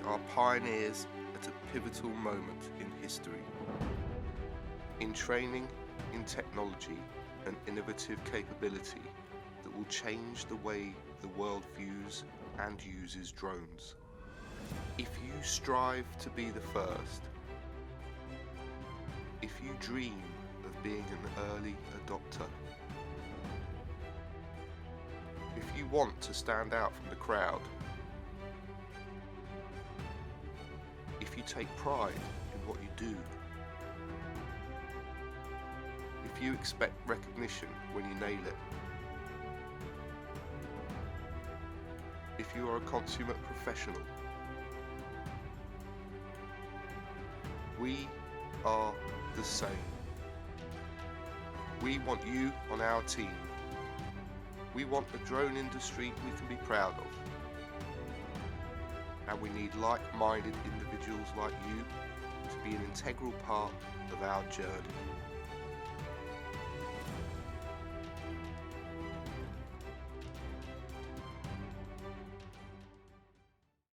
are pioneers at a pivotal moment in history. In training, in technology and innovative capability that will change the way the world views and uses drones. If you strive to be the first, if you dream of being an early adopter, if you want to stand out from the crowd, if you take pride in what you do, if you expect recognition when you nail it, if you are a consummate professional, we are the same. We want you on our team. We want a drone industry we can be proud of. And we need like-minded individuals like you to be an integral part of our journey.